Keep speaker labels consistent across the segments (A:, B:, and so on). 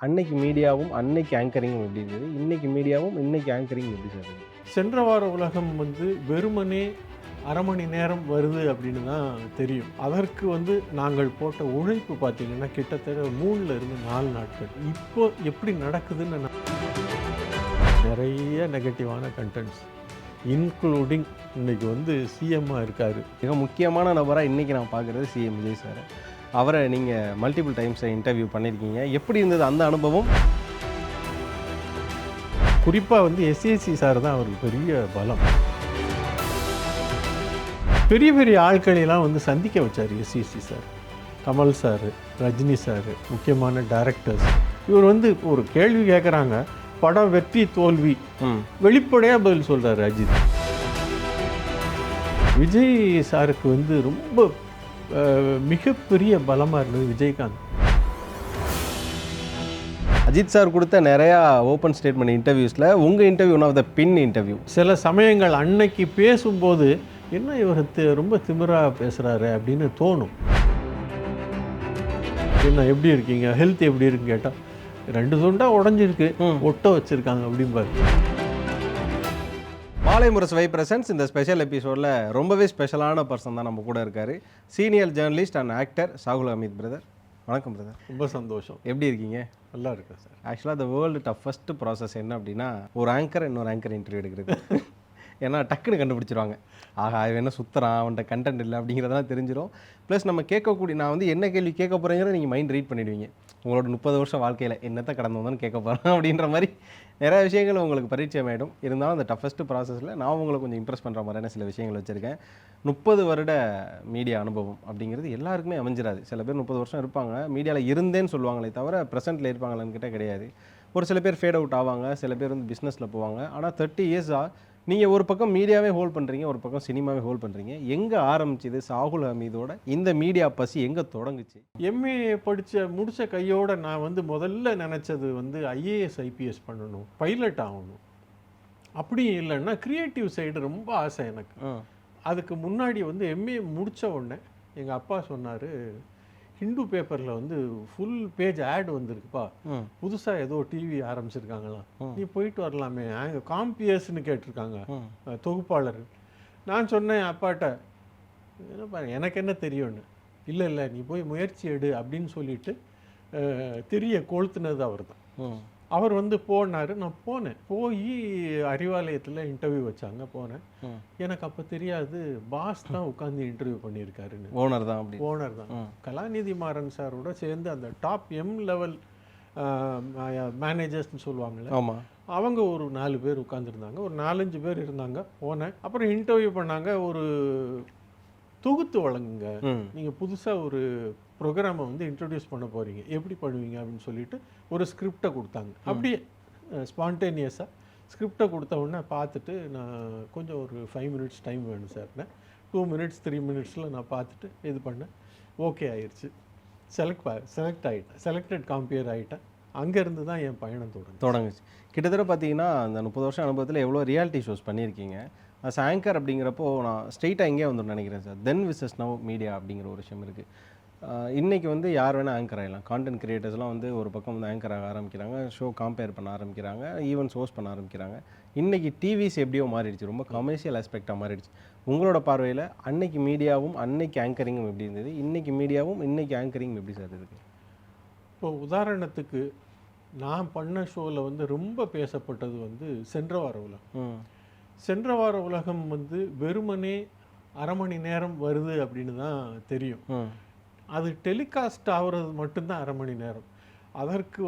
A: அன்னைக்கு மீடியாவும் அன்னைக்கு ஆங்கரிங்கும் எப்படி இருந்தது, இன்னைக்கு மீடியாவும் இன்னைக்கு ஆங்கரிங் எப்படி சார் இருக்கு?
B: சென்ற வார உலகம் வெறுமனே அரை மணி நேரம் வருது அப்படின்னு தான் தெரியும். அதற்கு நாங்கள் போட்ட உழைப்பு பார்த்தீங்கன்னா கிட்டத்தட்ட 3லிருந்து 4 நாட்கள். இப்போ எப்படி நடக்குதுன்னு நிறைய நெகட்டிவான கண்டென்ட்ஸ், இன்க்ளூடிங் இன்னைக்கு சிஎம்மாக இருக்கார்.
A: மிக முக்கியமான நபராக இன்றைக்கி நான் பார்க்குறது சிஎம் விஜய் சார். அவரை நீங்கள் மல்டிபிள் டைம்ஸ் இன்டர்வியூ பண்ணியிருக்கீங்க. எப்படி இருந்தது அந்த அனுபவம்?
B: குறிப்பாக எஸ்ஏசி சார் தான் அவருக்கு பெரிய பலம். பெரிய பெரிய ஆட்களெல்லாம் சந்திக்க வச்சார் SAC sir. Kamal sir, Rajini sir, முக்கியமான டைரக்டர்ஸ். இவர் ஒரு கேள்வி கேட்குறாங்க, படம் வெற்றி தோல்வி வெளிப்படையாக பதில் சொல்கிறார் அஜித். விஜய் சாருக்கு ரொம்ப மிகப்பெரிய பலமாக இருந்தது விஜயகாந்த்.
A: அஜித் சார் கொடுத்த நிறையா ஓப்பன் ஸ்டேட்மெண்ட் இன்டர்வியூஸில் உங்கள் interview one of the pin interview.
B: சில சமயங்கள் அன்னைக்கு பேசும்போது என்ன இவர் ரொம்ப திமிராக பேசுகிறாரு அப்படின்னு தோணும். என்ன எப்படி இருக்கீங்க, ஹெல்த் எப்படி இருக்குன்னு கேட்டால் 2 துண்டா உடஞ்சிருக்கு, ஒட்ட வச்சுருக்காங்க அப்படிம்பாரு.
A: மாலை முரசு வை பிரசன்ஸ் இந்த ஸ்பெஷல் எபிசோடில் ரொம்பவே ஸ்பெஷலான பர்சன் தான் நம்ம கூட இருக்கார். Senior journalist and actor Shahul Hameed brother. வணக்கம் பிரதர்.
B: ரொம்ப சந்தோஷம்.
A: எப்படி இருக்கீங்க?
B: நல்லா இருக்கேன் சார்.
A: ஆக்சுவலாக த வேர்ல்டு டஃபஸ்ட் ப்ராசஸ் என்ன அப்படின்னா, ஒரு ஆங்கர் இன்னொரு ஆங்கர் இன்டர்வியூ எடுக்கிறது. ஏன்னா டக்குன்னு கண்டுபிடிச்சிருவாங்க, ஆகா அவன் என்ன சுற்றுறான், அவன்கிட்ட கண்டென்ட் இல்லை அப்படிங்கிறதெல்லாம் தெரிஞ்சிடும். ப்ளஸ் நம்ம கேட்கக்கூடிய, நான் என்ன கேள்வி கேட்க போகிறேங்கிறத நீங்கள் மைண்ட் ரீட் பண்ணிடுவீங்க. உங்களோட 30 வருஷம் வாழ்க்கையில் என்னத்தை கடந்து வந்தோன்னு கேட்க போகிறேன் அப்படின்ற மாதிரி நிறைய விஷயங்கள் உங்களுக்கு பரிச்சயம் ஆகிடும். இருந்தாலும் அந்த டஃபஸ்ட்டு ப்ராசஸில் நான் உங்களை கொஞ்சம் இம்ப்ரெஸ் பண்ணுற மாதிரியான சில விஷயங்கள் வச்சுருக்கேன். 30 வருட மீடியா அனுபவம் அப்படிங்கிறது எல்லாருக்குமே அமைஞ்சிடாது. சில பேர் 30 வருஷம் இருப்பாங்க, மீடியாவில் இருந்தேன்னு சொல்லுவாங்களே தவிர ப்ரெசென்ட்டில் இருப்பாங்களான்னு கிட்ட கிடையாது. ஒரு சில பேர் ஃபேட் அவுட் ஆவாங்க, சில பேர் பிஸ்னஸில் போவாங்க. ஆனால் 30 இயர்ஸாக நீங்கள் ஒரு பக்கம் மீடியாவே ஹோல்ட் பண்ணுறீங்க, ஒரு பக்கம் சினிமாவே ஹோல்ட் பண்ணுறீங்க. எங்கே ஆரம்பிச்சிது சாகுல் ஹமீதோட இந்த மீடியா பசி, எங்கே தொடங்குச்சு?
B: எம்ஏ முடித்த கையோடு நான் முதல்ல நினச்சது ஐஏஎஸ் ஐபிஎஸ் பண்ணணும், பைலட் ஆகணும். அப்படி இல்லைன்னா க்ரியேட்டிவ் சைடு ரொம்ப ஆசை எனக்கு. அதுக்கு முன்னாடி எம்ஏ முடித்த உடனே எங்கள் அப்பா சொன்னார், ஹிந்து பேப்பரில் ஃபுல் பேஜ் ஆட் வந்திருக்குப்பா, புதுசாக ஏதோ டிவி ஆரம்பிச்சிருக்காங்களாம், நீ போயிட்டு வரலாமே, காம்பியர்ஸ்னு கேட்டிருக்காங்க தொகுப்பாளர். நான் சொன்னேன் அப்பாட்ட, என்னப்பா எனக்கு என்ன தெரியும்னு. இல்லை நீ போய் முயற்சி எடு அப்படின்னு சொல்லிட்டு திரிய கொளுத்துனது அவர் தான். அவர் போனார், நான் போனேன். போய் அறிவாலயத்தில் இன்டர்வியூ வச்சாங்க, போனேன். எனக்கு அப்போ தெரியாது பாஸ் தான் உட்காந்து இன்டர்வியூ பண்ணியிருக்காருன்னு.
A: ஓனர் தான்.
B: ஓனர் தான். கலாநிதி மாறன் சாரோட சேர்ந்து அந்த டாப் எம் லெவல் மேனேஜர்ஸ்னு சொல்லுவாங்கள்ல,
A: ஆமாம்,
B: அவங்க ஒரு 4 பேர் உட்காந்துருந்தாங்க, ஒரு 4-5 பேர் இருந்தாங்க. போனேன், அப்புறம் இன்டர்வியூ பண்ணாங்க. ஒரு தொகுத்து வழங்குங்க, நீங்கள் புதுசாக ஒரு ப்ரோக்ராமை இன்ட்ரடியூஸ் பண்ண போகிறீங்க, எப்படி பண்ணுவீங்க அப்படின்னு சொல்லிட்டு ஒரு ஸ்கிரிப்டை கொடுத்தாங்க. அப்படியே ஸ்பான்டேனியஸாக ஸ்கிரிப்டை கொடுத்த உடனே பார்த்துட்டு, நான் கொஞ்சம் ஒரு 5 மினிட்ஸ் டைம் வேணும் சார்னேன். 2 மினிட்ஸ் 3 மினிட்ஸில் நான் பார்த்துட்டு இது பண்ணேன். ஓகே ஆயிடுச்சு, செலக்ட் ஆகிட்டேன், செலக்டட் காம்பியர் ஆகிட்டேன். அங்கேருந்து தான் என் பயணம் தொடங்குச்சு.
A: கிட்டத்தட்ட பார்த்தீங்கன்னா அந்த 30 வருஷம் அனுபவத்தில் எவ்வளோ ரியாலிட்டி ஷோஸ் பண்ணியிருக்கீங்க. அஸ் ஆங்கர் அப்படிங்கிறப்போ நான் ஸ்ட்ரெயிட்டாக இங்கே நினைக்கிறேன் சார், தென் விசஸ் நவ் மீடியா அப்படிங்கிற ஒரு விஷயம் இருக்குது. இன்றைக்கி யார் வேணால் ஆங்கர் ஆகிடலாம். கான்டென்ட் கிரியேட்டர்ஸ்லாம் ஒரு பக்கம் ஆங்கர் ஆக ஆரம்பிக்கிறாங்க, ஷோ கம்பேர் பண்ண ஆரம்பிக்கிறாங்க, ஈவெண்ட்ஸ் ஹோஸ்ட் பண்ண ஆரம்பிக்கிறாங்க. இன்றைக்கி டிவிஸ் எப்படியோ மாறிடுச்சு, ரொம்ப கமர்ஷியல் ஆஸ்பெக்டாக மாறிடுச்சு. உங்களோட பார்வையில் அன்னைக்கு மீடியாவும் அன்னைக்கு ஆங்கரிங்கும் எப்படி இருந்தது, இன்றைக்கி மீடியாவும் இன்றைக்கி ஆங்கரிங்கும் எப்படி சார் இருக்குது?
B: இப்போ உதாரணத்துக்கு நான் பண்ண ஷோவில் ரொம்ப பேசப்பட்டது சென்ற வார உலகம். சென்ற வார உலகம் வெறுமனே அரை மணி நேரம் வருது அப்படின்னு தான் தெரியும். அது டெலிகாஸ்ட் ஆகிறது மட்டும்தான் அரை மணி நேரம். அதற்கு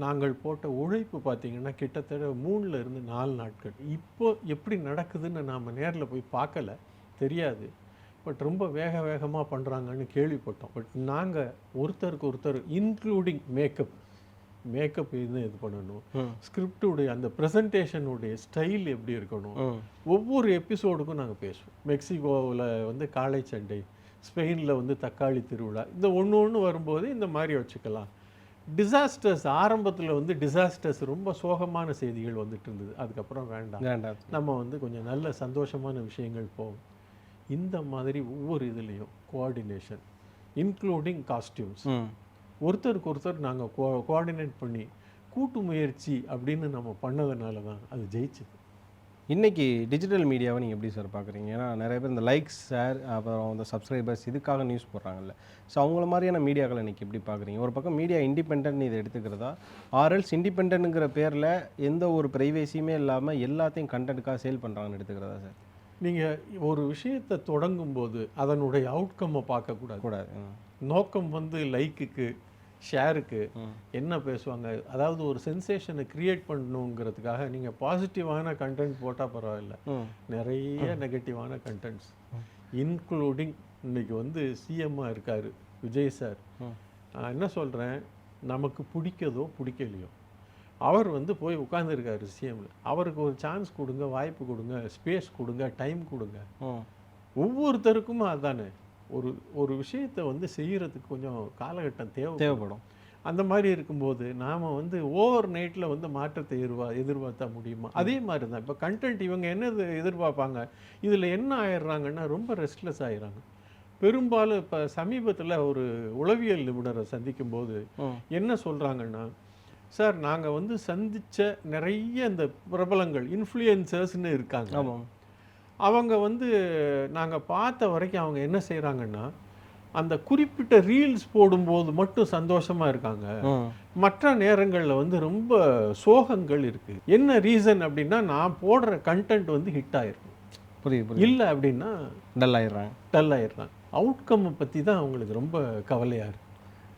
B: நாங்கள் போட்ட உழைப்பு பார்த்திங்கன்னா கிட்டத்தட்ட 3லிருந்து 4 நாட்கள். இப்போ எப்படி நடக்குதுன்னு நாம் நேரில் போய் பார்க்கல, தெரியாது. பட் ரொம்ப வேகமாக பண்ணுறாங்கன்னு கேள்விப்பட்டோம். பட் நாங்கள் ஒருத்தருக்கு ஒருத்தர் இன்க்ளூடிங் மேக்கப் இது பண்ணணும், ஸ்கிரிப்டுடைய அந்த ப்ரெசன்டேஷனுடைய ஸ்டைல் எப்படி இருக்கணும், ஒவ்வொரு எபிசோடுக்கும் நாங்கள் பேசுவோம். மெக்சிகோவில் காளை சண்டை, ஸ்பெயினில் தக்காளி திருவிழா, இந்த ஒன்று வரும்போது இந்த மாதிரி வச்சுக்கலாம். டிசாஸ்டர்ஸ் ஆரம்பத்தில் டிசாஸ்டர்ஸ் ரொம்ப சோகமான செய்திகள் வந்துட்டு இருந்தது. அதுக்கப்புறம் வேண்டாம், நம்ம கொஞ்சம் நல்ல சந்தோஷமான விஷயங்கள் போகும். இந்த மாதிரி ஒவ்வொரு இதுலேயும் கோஆர்டினேஷன், இன்க்ளூடிங் காஸ்டியூம்ஸ், ஒருத்தருக்கு ஒருத்தர் நாங்கள் கோஆர்டினேட் பண்ணி கூட்டு முயற்சி அப்படின்னு நம்ம பண்ணதுனால தான் அது ஜெயிச்சது.
A: இன்னைக்கு டிஜிட்டல் மீடியாவை நீங்கள் எப்படி சார் பார்க்குறீங்க? ஏன்னா நிறைய பேர் இந்த லைக்ஸ், ஷேர், அப்புறம் இந்த சப்ஸ்கிரைபர்ஸ் இதுக்காக நியூஸ் போடுறாங்கல்ல. ஸோ அவங்கள மாதிரியான மீடியாக்களை இன்னைக்கு எப்படி பார்க்குறீங்க? ஒரு பக்கம் மீடியா இண்டிபெண்டன்ட் இதை எடுத்துக்கிறதா, ஆர்எல்ஸ் இண்டிபெண்டன்ட்ங்கிற பேரில் எந்த ஒரு ப்ரைவேசியுமே இல்லாமல் எல்லாத்தையும் கண்டென்ட்டுக்காக சேல் பண்ணுறாங்கன்னு எடுத்துக்கிறதா சார்?
B: நீங்கள் ஒரு விஷயத்தை தொடங்கும்போது அதனுடைய அவுட்கம்மை பார்க்கக்கூடாது.
A: கூடாது.
B: நோக்கம் வந்து லைக்குக்கு, ஷேருக்கு என்ன பேசுவாங்க, அதாவது ஒரு சென்சேஷனை கிரியேட் பண்ணணுங்கிறதுக்காக நீங்கள் பாசிட்டிவான கண்டென்ட் போட்டால் பரவாயில்ல, நிறைய நெகட்டிவான கண்டென்ட்ஸ் இன்க்ளூடிங் இன்னைக்கு வந்து சிஎம்மாக இருக்கார் விஜய் சார். நான் என்ன சொல்கிறேன், நமக்கு பிடிக்கதோ பிடிக்கலையோ அவர் வந்து போய் உட்காந்துருக்காரு சிஎம்ல. அவருக்கு ஒரு சான்ஸ் கொடுங்க, வாய்ப்பு கொடுங்க, ஸ்பேஸ் கொடுங்க, டைம் கொடுங்க. ஒவ்வொருத்தருக்கும் அதுதானே, ஒரு ஒரு விஷயத்தை வந்து செய்கிறதுக்கு கொஞ்சம் காலகட்டம் தேவைப்படும். அந்த மாதிரி இருக்கும்போது நாம் வந்து ஓவர் நைட்டில் வந்து மாற்றத்தை எதிர்பார்த்தா முடியுமா? அதே மாதிரி தான் இப்போ கண்டென்ட் இவங்க என்ன எதிர்பார்ப்பாங்க, இதில் என்ன ஆயிடுறாங்கன்னா ரொம்ப ரெஸ்ட்லெஸ் ஆயிடுறாங்க. பெரும்பாலும் இப்போ சமீபத்தில் ஒரு உளவியல் நிபுணரை சந்திக்கும் போது என்ன சொல்கிறாங்கன்னா, சார் நாங்கள் வந்து சந்தித்த நிறைய இந்த பிரபலங்கள் இன்ஃப்ளூயன்சர்ஸ்னு இருக்காங்க, அவங்க வந்து நாங்கள் பார்த்த வரைக்கும் அவங்க என்ன செய்கிறாங்கன்னா, அந்த குறிப்பிட்ட ரீல்ஸ் போடும்போது மட்டும் சந்தோஷமாக இருக்காங்க, மற்ற நேரங்களில் வந்து ரொம்ப சோகங்கள் இருக்குது. என்ன ரீசன் அப்படின்னா, நான் போடுற கண்டென்ட் வந்து ஹிட் ஆயிரும்,
A: புரியுது,
B: இல்லை அப்படின்னா
A: டல் ஆயிடுறாங்க.
B: அவுட்கம்மை பற்றி தான் அவங்களுக்கு ரொம்ப கவலையாக இருக்குது.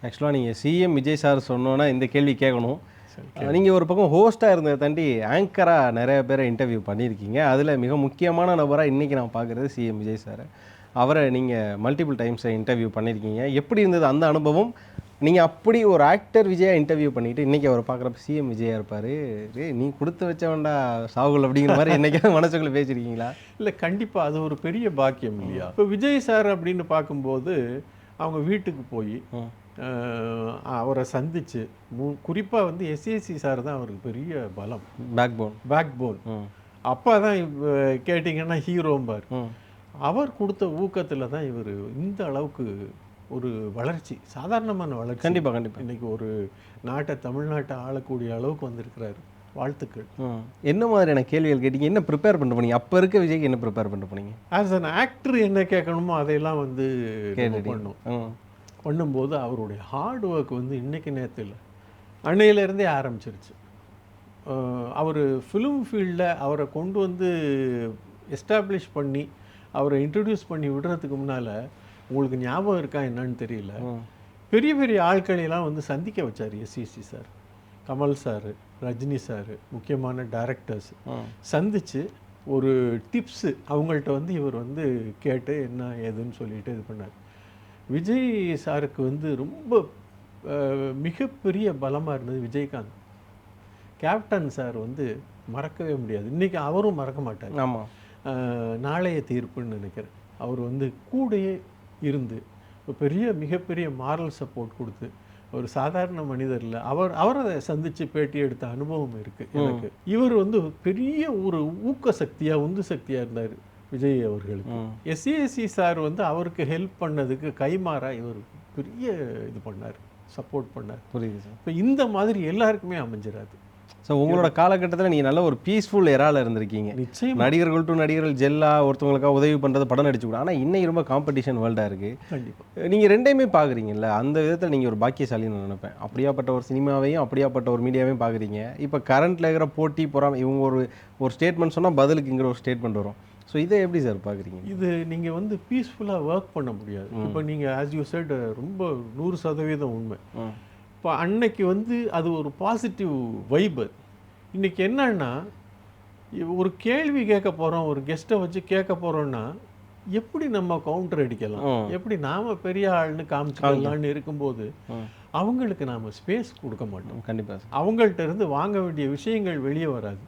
A: ஆக்சுவலாக நீங்கள் சிஎம் விஜய் சார் சொன்னோன்னா இந்த கேள்வி கேட்கணும். நீங்கள் ஒரு பக்கம் ஹோஸ்ட்டாக இருந்ததை தாண்டி ஆங்கராக நிறைய பேரை இன்டர்வியூ பண்ணியிருக்கீங்க. அதில் மிக முக்கியமான நபராக இன்றைக்கி நான் பார்க்குறது சிஎம் விஜய் சார். அவரை நீங்கள் மல்டிபிள் டைம்ஸை இன்டர்வியூ பண்ணியிருக்கீங்க. எப்படி இருந்தது அந்த அனுபவம்? நீங்கள் அப்படி ஒரு ஆக்டர் விஜயா இன்டர்வியூ பண்ணிவிட்டு இன்றைக்கி அவரை பார்க்குறப்ப சிஎம் விஜயா இருப்பார், நீ கொடுத்து வச்ச வேண்டா சாகுல் அப்படிங்கிற மாதிரி என்றைக்காவது மனசுக்குள்ளே பேசியிருக்கீங்களா?
B: இல்லை, கண்டிப்பாக அது ஒரு பெரிய பாக்கியம் இல்லையா? இப்போ விஜய் சார் அப்படின்னு பார்க்கும்போது அவங்க வீட்டுக்கு போய் அவரை சந்தித்து, குறிப்பாக வந்து எஸ்ஏசி சார் தான் அவருக்கு பெரிய பலம், பேக் போன். அப்போ தான் கேட்டிங்கன்னா ஹீரோம்பார். அவர் கொடுத்த ஊக்கத்தில் தான் இவர் இந்த அளவுக்கு ஒரு வளர்ச்சி, சாதாரணமான வளர்ச்சி. கண்டிப்பாக இன்றைக்கி ஒரு நாட்டை, தமிழ்நாட்டை ஆளக்கூடிய அளவுக்கு வந்திருக்கிறாரு. வாழ்த்துக்கள்.
A: என்ன மாதிரியான கேள்விகள் கேட்டீங்க? என்ன ப்ரிப்பேர் பண்ண போனீங்க? அப்போ இருக்க விஜய்க்கு என்ன ப்ரிப்பேர் பண்ண போனீங்க?
B: ஆஸ் அன் ஆக்டர் என்ன கேட்கணுமோ அதையெல்லாம் வந்து பண்ணும்போது அவருடைய ஹார்ட் ஒர்க் வந்து இன்றைக்கி நேற்று இல்லை, அன்னையிலேருந்தே ஆரம்பிச்சிருச்சு. அவர் ஃபிலிம் ஃபீல்டில் அவரை கொண்டு வந்து எஸ்டாப்ளிஷ் பண்ணி அவரை இன்ட்ரடியூஸ் பண்ணி விடுறதுக்கு முன்னால், உங்களுக்கு ஞாபகம் இருக்கா என்னன்னு தெரியல, பெரிய பெரிய ஆட்களையெல்லாம் வந்து சந்திக்க வச்சார் SEC sir. Kamal sir, Rajini sir, முக்கியமான டைரக்டர்ஸ் சந்தித்து ஒரு டிப்ஸு அவங்கள்ட்ட வந்து இவர் வந்து கேட்டு என்ன ஏதுன்னு சொல்லிட்டு இது பண்ணார். விஜய் சாருக்கு வந்து ரொம்ப மிகப்பெரிய பலமாக இருந்தது விஜயகாந்த். கேப்டன் சார் வந்து மறக்கவே முடியாது, இன்றைக்கி அவரும் மறக்க மாட்டார்.
A: ஆமாம்,
B: நாளைய தீர்ப்புன்னு நினைக்கிறேன். அவர் வந்து கூடயே இருந்து பெரிய மிகப்பெரிய மாரல் சப்போர்ட் கொடுத்து, ஒரு சாதாரண மனிதர் இல்லை, அவரை சந்தித்து பேட்டி எடுத்த அனுபவம் இருக்குது எனக்கு. இவர் வந்து பெரிய ஒரு ஊக்க சக்தியாக, உந்து சக்தியாக இருந்தார் விஜய் அவர்களுக்கு. எஸ்ஏசி சார் வந்து அவருக்கு ஹெல்ப் பண்ணதுக்கு கைமாறா இவர் பெரிய இது பண்ணார், சப்போர்ட் பண்ணார்.
A: புரியுது சார்.
B: இப்போ இந்த மாதிரி எல்லாருக்குமே அமைஞ்சிடாது.
A: ஸோ உங்களோட காலகட்டத்தில் நீங்கள் நல்ல ஒரு பீஸ்ஃபுல் எராவில் இருந்திருக்கீங்க.
B: நிச்சயம்.
A: நடிகர்கள் டு நடிகர்கள் ஜெல்லாக ஒருத்தவங்களுக்காக உதவி பண்ணுறது, படம் நடிச்சு கூட. ஆனால் இன்னைக்கு ரொம்ப காம்படிஷன் வேர்ல்டாக இருக்குது.
B: கண்டிப்பாக
A: நீங்கள் ரெண்டையுமே பார்க்குறீங்கல்ல, அந்த விதத்தில் நீங்கள் ஒரு பாக்கியசாலின்னு நான் நினைப்பேன். அப்படியாப்பட்ட ஒரு சினிமாவையும் அப்படியாப்பட்ட ஒரு மீடியாவையும் பார்க்குறீங்க. இப்போ கரண்ட்டில் இருக்கிற போட்டி போகிறாம இவங்க ஒரு ஸ்டேட்மெண்ட் சொன்னால் பதிலுக்குங்கிற ஒரு ஸ்டேட்மெண்ட் வரும். ஸோ இதை எப்படி சார் பார்க்குறீங்க?
B: இது நீங்கள் வந்து பீஸ்ஃபுல்லாக ஒர்க் பண்ண முடியாது. இப்போ நீங்கள் ஆஸ் யூ செட் ரொம்ப 100% உண்மை. இப்போ அன்னைக்கு வந்து அது ஒரு பாசிட்டிவ் வைபர். இன்றைக்கி என்னன்னா, ஒரு கேள்வி கேட்க போகிறோம், ஒரு கெஸ்ட்டை வச்சு கேட்க போகிறோன்னா எப்படி நம்ம கவுண்டர் அடிக்கலாம், எப்படி நாம் பெரிய ஆள்னு காமிச்சிக்கலான்னு இருக்கும்போது அவங்களுக்கு நாம் ஸ்பேஸ் கொடுக்க மாட்டோம்.
A: கண்டிப்பாக
B: அவங்கள்ட்ட இருந்து வாங்க வேண்டிய விஷயங்கள் வெளியே வராது.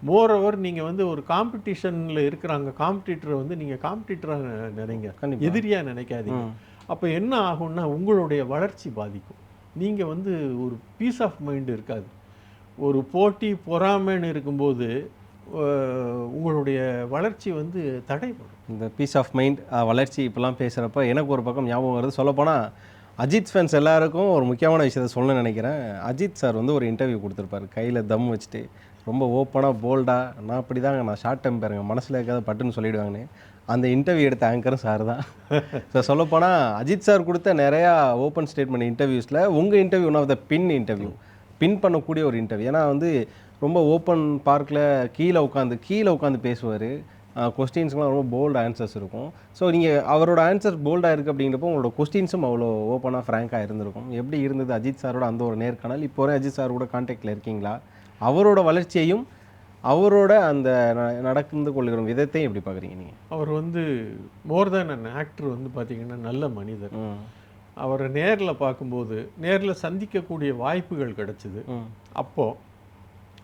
B: மோரோவர் நீங்கள் வந்து ஒரு காம்படிஷனில் இருக்கிறாங்க, காம்படிட்டரை வந்து நீங்கள் காம்படிட்டராக நினைங்க, எதிரியாக நினைக்காதீங்க. அப்போ என்ன ஆகும்னா உங்களுடைய வளர்ச்சி பாதிக்கும். நீங்கள் வந்து ஒரு பீஸ் ஆஃப் மைண்ட் இருக்காது. ஒரு போட்டி பொறாமைன்னு இருக்கும்போது உங்களுடைய வளர்ச்சி வந்து தடைப்படும்.
A: இந்த பீஸ் ஆஃப் மைண்ட் வளர்ச்சி இப்போலாம் பேசுகிறப்ப எனக்கு ஒரு பக்கம் ஞாபகம் வருது. சொல்லப்போனால் அஜித் ஃபேன்ஸ் எல்லாருக்கும் ஒரு முக்கியமான விஷயத்த சொல்ல நினைக்கிறேன். அஜித் சார் வந்து ஒரு இன்டர்வியூ கொடுத்துருப்பாரு கையில் தம் வச்சுட்டு, ரொம்ப ஓப்பனாக போல்டாக, நான் அப்படி தாங்க, நான் ஷார்ட் டெம்பருங்க, மனசில் இருக்காத பட்டுன்னு சொல்லிவிடுவாங்கன்னு. அந்த இன்டர்வியூ எடுத்த ஆங்கரும் சார் தான். ஸோ சொல்லப்போனால் அஜித் சார் கொடுத்த நிறையா ஓப்பன் ஸ்டேட்மெண்ட் இன்டர்வியூஸில் உங்கள் interview one of the interview pin பண்ணக்கூடிய ஒரு இன்டர்வியூ. ஏன்னா வந்து ரொம்ப ஓப்பன் பார்க்கில் கீழே உட்காந்து பேசுவார். கொஸ்டின்ஸ்லாம் ரொம்ப போல்டு ஆன்சர்ஸ் இருக்கும். ஸோ நீங்கள் அவரோட ஆன்சர் போல்டாக இருக்குது அப்படிங்கிறப்போ உங்களோட கொஸ்டின்ஸும் அவ்வளோ ஓப்பனாக ஃப்ராங்காக இருந்திருக்கும். எப்படி இருந்தது அஜித் சாரோட அந்த ஒரு நேர்காணல்? இப்போ வரை அஜித் சார் கூட கான்டாக்டில் இருக்கீங்களா? அவரோட வளர்ச்சியையும் அவரோட அந்த நடந்து கொள்கிற விதத்தையும் எப்படி பார்க்குறீங்க நீங்கள்?
B: அவர் வந்து மோர் தேன் அன் ஆக்டர் வந்து பார்த்தீங்கன்னா நல்ல மனிதர். அவரை நேரில் பார்க்கும்போது நேரில் சந்திக்கக்கூடிய வாய்ப்புகள் கிடச்சிது. அப்போது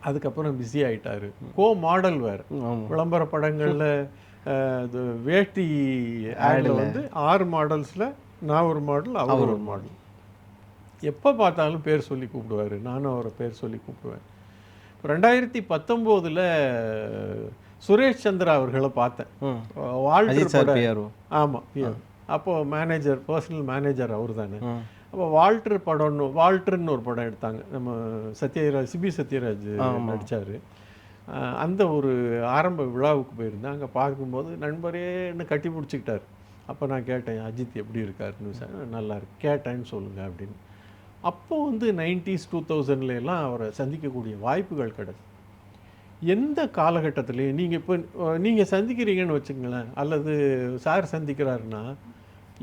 B: அதுக்கப்புறம் பிஸி ஆகிட்டார். மாடல் வேறு விளம்பர படங்களில் வேட்டி ஆடில் வந்து 6 மாடல்ஸில் நான் ஒரு மாடல், அவர் ஒரு மாடல். எப்போ பார்த்தாலும் பேர் சொல்லி கூப்பிடுவார். நானும் அவரை பேர் சொல்லி கூப்பிடுவேன். 2019 சுரேஷ் சந்திரா அவர்களை பார்த்தேன். வால்டர். ஆமாம், அப்போது மேனேஜர், பர்சனல் மேனேஜர் அவர் தானே. அப்போ வால்டர்னு ஒரு படம் எடுத்தாங்க. நம்ம சிபி சத்யராஜ் நடித்தார். அந்த ஒரு ஆரம்ப விழாவுக்கு போயிருந்தேன். அங்கே பார்க்கும்போது நண்பரேன்னு கட்டி பிடிச்சிக்கிட்டார். அப்போ நான் கேட்டேன், அஜித் எப்படி இருக்காருன்னு. சார் நல்லா இருக்கு, கேட்டேன்னு சொல்லுங்கள் அப்படின்னு. அப்போது வந்து 90s 2000 அவரை சந்திக்கக்கூடிய வாய்ப்புகள் கிடையாது. எந்த காலகட்டத்திலையும் நீங்கள் சந்திக்கிறீங்கன்னு வச்சுங்களேன், அல்லது சார் சந்திக்கிறாருன்னா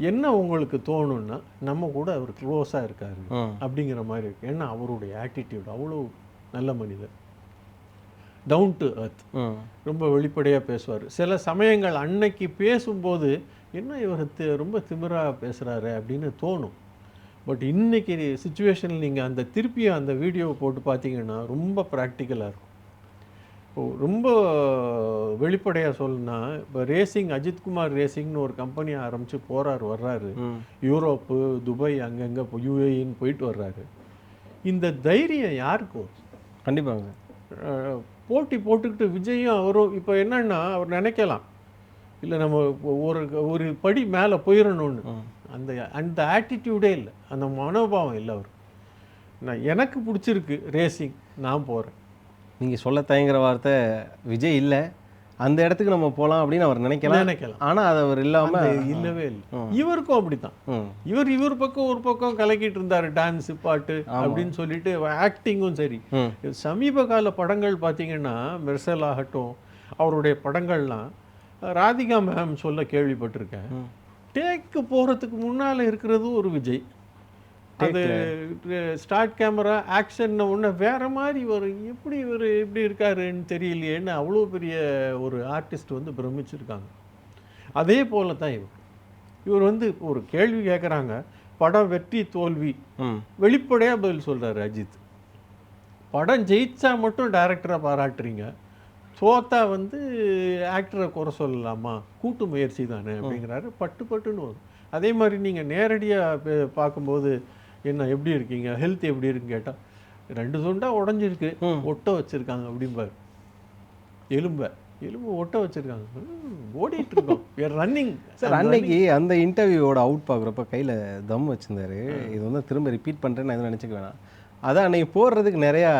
B: என்ன உங்களுக்கு தோணுன்னா நம்ம கூட அவர் க்ளோஸாக இருக்காரு அப்படிங்கிற மாதிரி இருக்குது. ஏன்னா அவருடைய ஆட்டிடியூட் அவ்வளோ நல்ல மனிதர், டவுன் டு எர்த், ரொம்ப வெளிப்படையாக பேசுவார். சில சமயங்கள் அன்னைக்கு பேசும்போது என்ன இவர் ரொம்ப திமிராக பேசுகிறாரு அப்படின்னு தோணும். பட் இன்றைக்கி சுச்சுவேஷனில் நீங்கள் திருப்பியும் அந்த வீடியோவை போட்டு பார்த்தீங்கன்னா ரொம்ப ப்ராக்டிக்கலாக இருக்கும். ரொம்ப வெளிப்படையாக சொல்லணும்னா, இப்போ அஜித்குமார் ரேசிங்னு ஒரு கம்பெனி ஆரம்பித்து வர்றாரு. யூரோப்பு, துபாய், அங்கங்கே யுஏஇன்னு போயிட்டு வர்றாரு. இந்த தைரியம் யாருக்கு?
A: கண்டிப்பாங்க.
B: போட்டி போட்டுக்கிட்டு விஜயும் அவரும் இப்போ என்னன்னா அவர் நினைக்கலாம், இல்லை நம்ம ஒரு படி மேலே போயிடணும்னு. அந்த ஆட்டிடியூடே இல்லை, அந்த மனோபாவம் இல்லை அவர். எனக்கு பிடிச்சிருக்கு ரேசிங், நான் போகிறேன்.
A: நீங்கள் சொல்ல தயங்குற வார்த்தை விஜய் இல்லை, அந்த இடத்துக்கு நம்ம போகலாம் அப்படின்னு அவர் நினைக்கலாம். ஆனால் அது அவர் இல்லாமல்
B: இல்லவே இல்லை. இவருக்கும் அப்படித்தான். இவர் பக்கம் ஒரு பக்கம் கலக்கிட்டு இருந்தார், டான்ஸு பாட்டு அப்படின்னு சொல்லிட்டு. ஆக்டிங்கும் சரி. சமீப கால படங்கள் பார்த்தீங்கன்னா மெர்சல் ஆகட்டும், அவருடைய படங்கள்லாம் ராதிகா மேம் சொல்ல கேள்விப்பட்டிருக்கேன். டேக்கு போகிறதுக்கு முன்னால் இருக்கிறது ஒரு விஜய், அது ஸ்டார்ட் கேமரா ஆக்ஷன் ஒன்று வேறு மாதிரி எப்படி எப்படி இருக்காருன்னு தெரியலையேன்னு அவ்வளோ பெரிய ஒரு ஆர்டிஸ்ட் வந்து பிரமிச்சிருக்காங்க. அதே போல தான் இவர் வந்து ஒரு கேள்வி கேட்குறாங்க, படம் வெற்றி தோல்வி வெளிப்படையாக பதில் சொல்கிறார் அஜித். படம் ஜெயிச்சா மட்டும் டைரக்டரை பாராட்டுறீங்க, தோத்தா வந்து ஆக்டரை குறை சொல்லலாமா, கூட்டு முயற்சி தானே அப்படிங்கிறாரு. பட்டுன்னு வரும். அதே மாதிரி நீங்கள் நேரடியாக பார்க்கும்போது என்ன எப்படி இருக்கீங்க, ஹெல்த் எப்படி இருக்குன்னு கேட்டால் 2 துண்டா உடஞ்சிருக்கு, ஒட்ட வச்சுருக்காங்க அப்படிம்பார். எலும்பு ஒட்ட வச்சுருக்காங்க, ஓடிட்டு இருக்கோம், ரன்னிங்.
A: சார் அன்னைக்கு அந்த இன்டர்வியூவோட அவுட் பார்க்குறப்ப கையில் தம் வச்சுருந்தாரு. இது வந்து திரும்ப ரிப்பீட் பண்ணுறேன்னு நான் எதுவும் நினச்சிக்க வேணாம். அதான் அன்னைக்கு போடுறதுக்கு நிறையா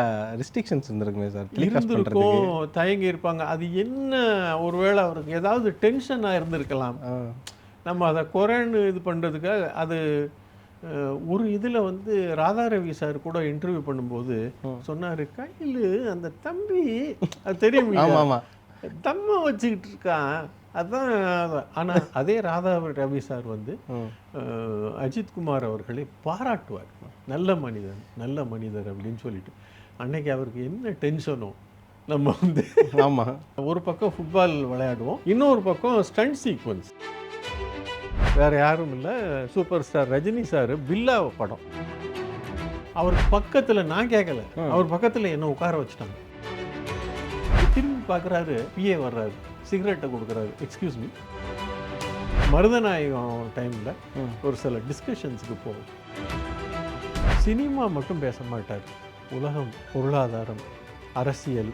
A: ரெஸ்ட்ரிக்ஷன்ஸ் இருந்திருக்குமே சார்,
B: இருந்திருக்கும், தயங்கி இருப்பாங்க. அது என்ன, ஒருவேளை அவருக்கு ஏதாவது டென்ஷனாக இருந்திருக்கலாம். நம்ம அதை குறைன்னு இது பண்ணுறதுக்காக அது ஒரு இதில் வந்து ராதாரவி சார் கூட இன்டர்வியூ பண்ணும்போது சொன்னார், கையில் அந்த தம்பி அது தெரியும், தம்மை வச்சுக்கிட்டு இருக்கான், அதுதான். ஆனால் அதே ரவி சார் வந்து அஜித்குமார் அவர்களை பாராட்டுவார், நல்ல மனிதர் அப்படின்னு சொல்லிட்டு. அன்னைக்கு அவருக்கு என்ன டென்ஷனோ, நம்ம வந்து
A: ஆமாம்,
B: ஒரு பக்கம் ஃபுட்பால் விளையாடுவோம், இன்னொரு பக்கம் ஸ்டண்ட் சீக்வன்ஸ். வேறு யாரும் இல்லை, சூப்பர் ஸ்டார் ரஜினி சார் பில்லா படம். அவர் பக்கத்தில், நான் கேட்கல, அவர் பக்கத்தில் என்ன உட்கார வச்சுட்டாங்க. திரும்பி பார்க்குறாரு, பிஏ வர்றாரு, சிகரெட்டை கொடுக்குறாரு, எக்ஸ்கியூஸ் மீ. மருதநாயகம் டைமில் ஒரு சில டிஸ்கஷன்ஸுக்கு போகும். சினிமா மட்டும் பேச மாட்டார், உலகம், பொருளாதாரம், அரசியல்,